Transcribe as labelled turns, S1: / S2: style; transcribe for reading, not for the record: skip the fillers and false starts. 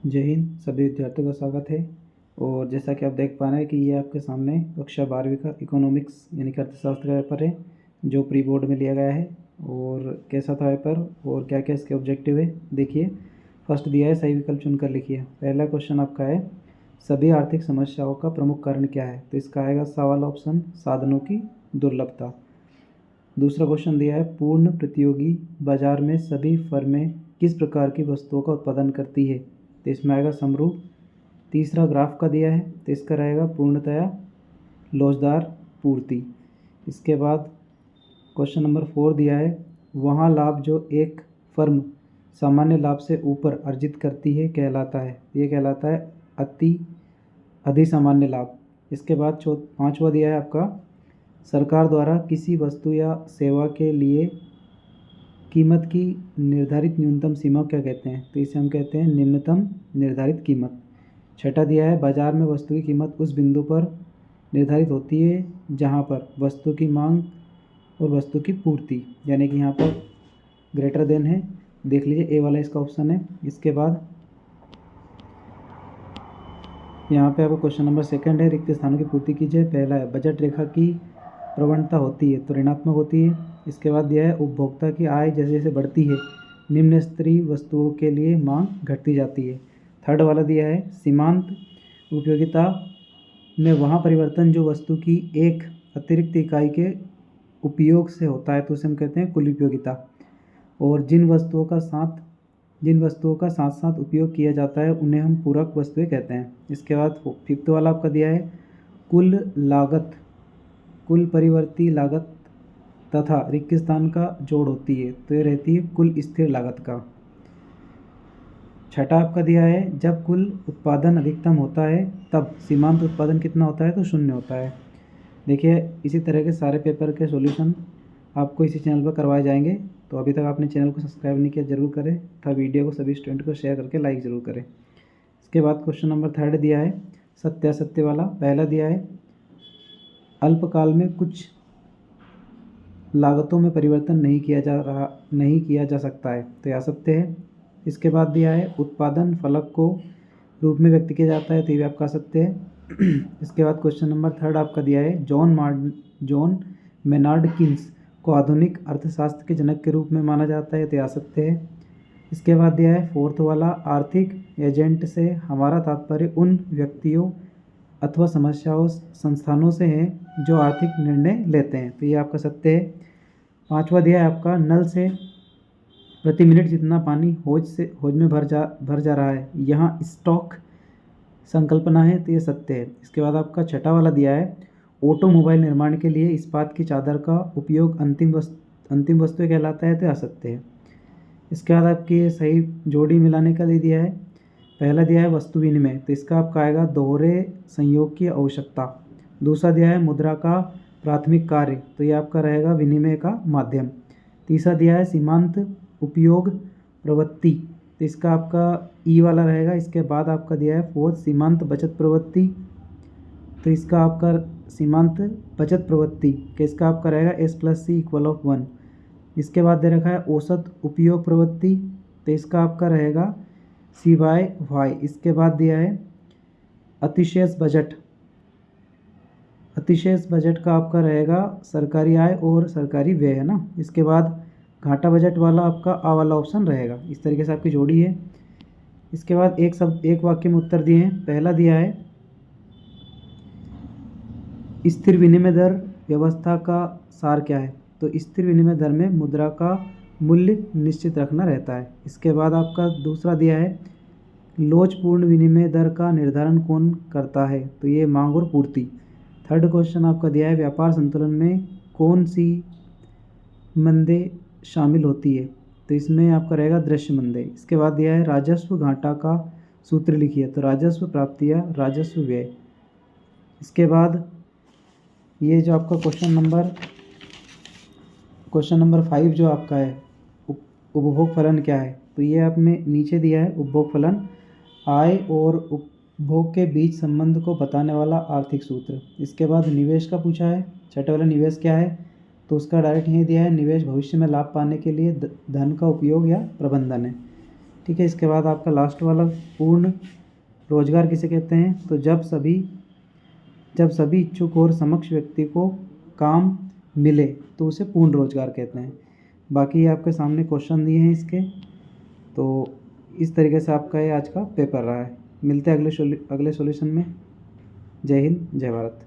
S1: जय हिंद। सभी विद्यार्थियों का स्वागत है। और जैसा कि आप देख पा रहे हैं कि ये आपके सामने कक्षा 12वीं का इकोनॉमिक्स यानी कि अर्थशास्त्र का पेपर है जो प्री बोर्ड में लिया गया है। और कैसा था पेपर और क्या क्या इसके ऑब्जेक्टिव है देखिए। फर्स्ट दिया है सही विकल्प चुनकर लिखिए। पहला क्वेश्चन आपका है सभी आर्थिक समस्याओं का प्रमुख कारण क्या है, तो इसका आएगा सवाल ऑप्शन साधनों की दुर्लभता। दूसरा क्वेश्चन दिया है पूर्ण प्रतियोगी बाजार में सभी फर्में किस प्रकार की वस्तुओं का उत्पादन करती है, तो इसमें आएगा समरूप। तीसरा ग्राफ का दिया है तो इसका रहेगा पूर्णतया लोचदार पूर्ति। इसके बाद क्वेश्चन नंबर 4 दिया है वहाँ लाभ जो एक फर्म सामान्य लाभ से ऊपर अर्जित करती है कहलाता है, ये कहलाता है अधिसामान्य लाभ। इसके बाद पाँचवा दिया है आपका सरकार द्वारा किसी वस्तु या सेवा के लिए कीमत की निर्धारित न्यूनतम सीमा क्या कहते हैं, तो इसे हम कहते हैं निम्नतम निर्धारित कीमत। छठा दिया है बाजार में वस्तु की कीमत उस बिंदु पर निर्धारित होती है जहां पर वस्तु की मांग और वस्तु की पूर्ति, यानी कि यहाँ पर ग्रेटर देन है, देख लीजिए ए वाला इसका ऑप्शन है। इसके बाद यहाँ पे आपको क्वेश्चन नंबर 2 है रिक्त स्थानों की पूर्ति कीजिए। पहला है बजट रेखा की प्रवणता होती है तो ऋणात्मक होती है। इसके बाद दिया है उपभोक्ता की आय जैसे जैसे बढ़ती है निम्न स्तरीय वस्तुओं के लिए मांग घटती जाती है। थर्ड वाला दिया है सीमांत उपयोगिता में वहाँ परिवर्तन जो वस्तु की एक अतिरिक्त इकाई के उपयोग से होता है तो उसे हम कहते हैं कुल उपयोगिता। और जिन वस्तुओं का साथ साथ उपयोग किया जाता है उन्हें हम पूरक वस्तुएं कहते हैं। इसके बाद फिफ्थ वाला आपका दिया है कुल लागत कुल परिवर्ती लागत तथा रिक्त स्थान का जोड़ होती है तो ये रहती है कुल स्थिर लागत का। छठा आपका दिया है जब कुल उत्पादन अधिकतम होता है तब सीमांत उत्पादन कितना होता है, तो 0 होता है। देखिए इसी तरह के सारे पेपर के सॉल्यूशन आपको इसी चैनल पर करवाए जाएंगे, तो अभी तक आपने चैनल को सब्सक्राइब नहीं किया जरूर करें तथा वीडियो को सभी स्टूडेंट को शेयर करके लाइक ज़रूर करें। इसके बाद क्वेश्चन नंबर 3 दिया है सत्यासत्य वाला। पहला दिया है अल्पकाल में कुछ लागतों में परिवर्तन नहीं किया जा सकता है तो यह असत्य है। इसके बाद दिया है उत्पादन फलक को रूप में व्यक्त किया जाता है तो ये भी आपका असत्य है। इसके बाद क्वेश्चन नंबर 3 आपका दिया है जॉन मेनार्ड किन्स को आधुनिक अर्थशास्त्र के जनक के रूप में माना जाता है तो यह असत्य है। इसके बाद दिया है 4th वाला आर्थिक एजेंट से हमारा तात्पर्य उन व्यक्तियों अथवा संस्थानों से हैं जो आर्थिक निर्णय लेते हैं तो ये आपका सत्य है। 5वां दिया है आपका नल से प्रति मिनट जितना पानी हौज में भर जा रहा है यहाँ स्टॉक संकल्पना है तो ये सत्य है। इसके बाद आपका 6वां वाला दिया है ऑटोमोबाइल निर्माण के लिए इस्पात की चादर का उपयोग अंतिम वस्तु कहलाता है तो असत्य है। इसके बाद आपकी सही जोड़ी मिलाने का दे दिया है। पहला दिया है वस्तु विनिमय तो इसका आपका आएगा दोहरे संयोग की आवश्यकता। दूसरा दिया है मुद्रा का प्राथमिक कार्य तो ये आपका रहेगा विनिमय का माध्यम। तीसरा दिया है सीमांत उपयोग प्रवृत्ति तो इसका आपका ई वाला रहेगा। इसके बाद आपका दिया है 4th सीमांत बचत प्रवृत्ति तो इसका आपका सीमांत बचत प्रवृत्ति के इसका आपका रहेगा S+C=1। इसके बाद दे रखा है औसत उपयोग प्रवृत्ति तो इसका आपका रहेगा C/Y। इसके बाद दिया है अतिशेष बजट का आपका रहेगा सरकारी आय और सरकारी व्यय है ना। इसके बाद घाटा बजट वाला आपका आ वाला ऑप्शन रहेगा। इस तरीके से आपकी जोड़ी है। इसके बाद एक वाक्य में उत्तर दिए हैं। पहला दिया है स्थिर विनिमय दर व्यवस्था का सार क्या है, तो स्थिर विनिमय दर में मुद्रा का मूल्य निश्चित रखना रहता है। इसके बाद आपका दूसरा दिया है लोचपूर्ण विनिमय दर का निर्धारण कौन करता है, तो ये मांग और पूर्ति। थर्ड क्वेश्चन आपका दिया है व्यापार संतुलन में कौन सी मंदे शामिल होती है, तो इसमें आपका रहेगा दृश्य मंदे। इसके बाद दिया है राजस्व घाटा का सूत्र लिखिए, तो राजस्व प्राप्ति या राजस्व व्यय। इसके बाद ये जो आपका क्वेश्चन नंबर 5 जो आपका है उपभोग फलन क्या है, तो ये आप में नीचे दिया है उपभोग फलन आय और उपभोग के बीच संबंध को बताने वाला आर्थिक सूत्र। इसके बाद निवेश का पूछा है। 6ठे वाला निवेश क्या है, तो उसका डायरेक्ट यही दिया है निवेश भविष्य में लाभ पाने के लिए धन का उपयोग या प्रबंधन है। ठीक है। इसके बाद आपका लास्ट वाला, पूर्ण रोजगार किसे कहते हैं? तो जब सभी इच्छुक और समक्ष व्यक्ति को काम मिले तो उसे पूर्ण रोजगार कहते हैं। बाकी आपके सामने क्वेश्चन दिए हैं इसके। तो इस तरीके से आपका ये आज का पेपर रहा है। मिलते हैं अगले सॉल्यूशन में। जय हिंद, जय भारत।